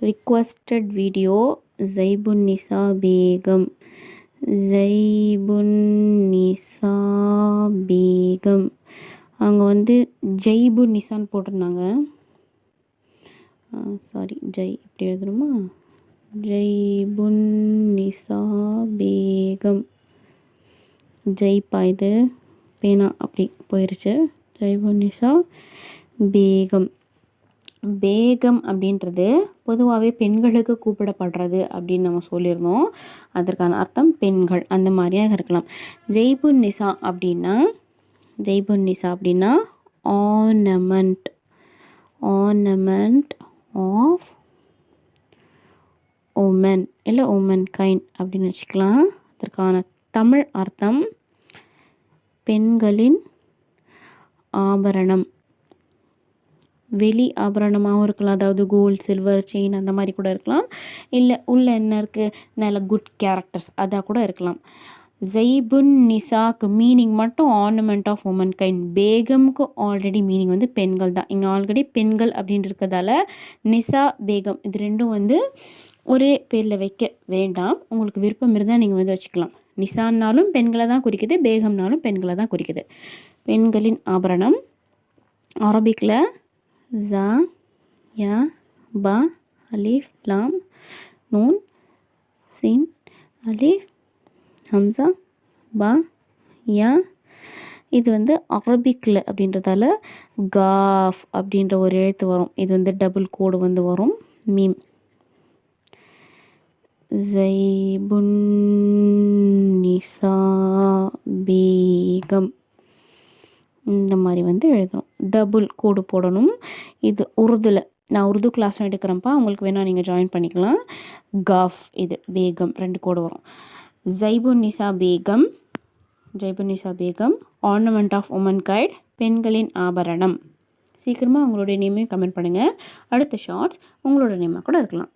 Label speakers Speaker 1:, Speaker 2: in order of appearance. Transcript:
Speaker 1: Requested video Zaibunnisa Begum. Zaibunnisa Begum. அவங்க வந்து ஜெய்புன்னிசான்னு போட்டிருந்தாங்க. சாரி, ஜெய் இப்படி எழுதணுமா? ஜைபுன்னிசா பேகம். ஜெய்ப்பா இது பேனா அப்படி போயிடுச்சு. ஜைபுன்னிசா பேகம். பேகம் அப்படின்றது பொதுவாகவே பெண்களுக்கு கூப்பிடப்படுறது அப்படின்னு நம்ம சொல்லியிருந்தோம். அதற்கான அர்த்தம் பெண்கள் அந்த மாதிரியாக இருக்கலாம். ஜெய்புன்னிசா அப்படின்னா ஆர்னமெண்ட் ஆஃப் உமன் இல்லை உமன் கைண்ட் அப்படின்னு வச்சுக்கலாம். அதற்கான தமிழ் அர்த்தம் பெண்களின் ஆபரணம். வெளி ஆபரணமாகவும் இருக்கலாம், அதாவது கோல்டு, சில்வர், செயின் அந்த மாதிரி கூட இருக்கலாம். இல்லை உள்ள என்ன இருக்குது, நல்ல குட் கேரக்டர்ஸ் அதாக கூட இருக்கலாம். ஜைபுன்னிசாக்கு மீனிங் மட்டும் ஆர்னமெண்ட் ஆஃப் உமன் கைண்ட். பேகம்க்கு ஆல்ரெடி மீனிங் வந்து பெண்கள் தான். இங்கே ஆல்ரெடி பெண்கள் அப்படின்னு இருக்கிறதால நிசா பேகம் இது ரெண்டும் வந்து ஒரே பேரில் வைக்க வேண்டாம். உங்களுக்கு விருப்பம் இருந்தால் நீங்கள் வந்து வச்சுக்கலாம். நிசான்னாலும் பெண்களை தான் குறிக்குது, பேகம்னாலும் பெண்களை தான் குறிக்குது. பெண்களின் ஆபரணம். அரபிக்கில் ஜா, யா, பா, அலிஃப், லாம், நூன், சீன், அலிஃப், ஹம்சா, பா, யா. இது வந்து அரபிக்கில் அப்படின்றதால காஃப் அப்படின்ற ஒரு எழுத்து வரும். இது வந்து டபுள் கோடு வந்து வரும், மீம். ஜைபுன்னிசா பேகம் இந்த மாதிரி வந்து எழுதணும். டபுள் கோடு போடணும். இது உருதுல நான் உருது கிளாஸ் எடுக்கிறேன்ப்பா, உங்களுக்கு வேணால் நீங்கள் ஜாயின் பண்ணிக்கலாம். காஃப் இது பேகம் 2 கோடு வரும். Zaibunnisa Begum ornament of woman kind, பெண்களின் ஆபரணம். சீக்கிரமாக உங்களுடைய நேமையும் கமெண்ட் பண்ணுங்கள். அடுத்த ஷார்ட்ஸ் உங்களோட நேமாக கூட இருக்கலாம்.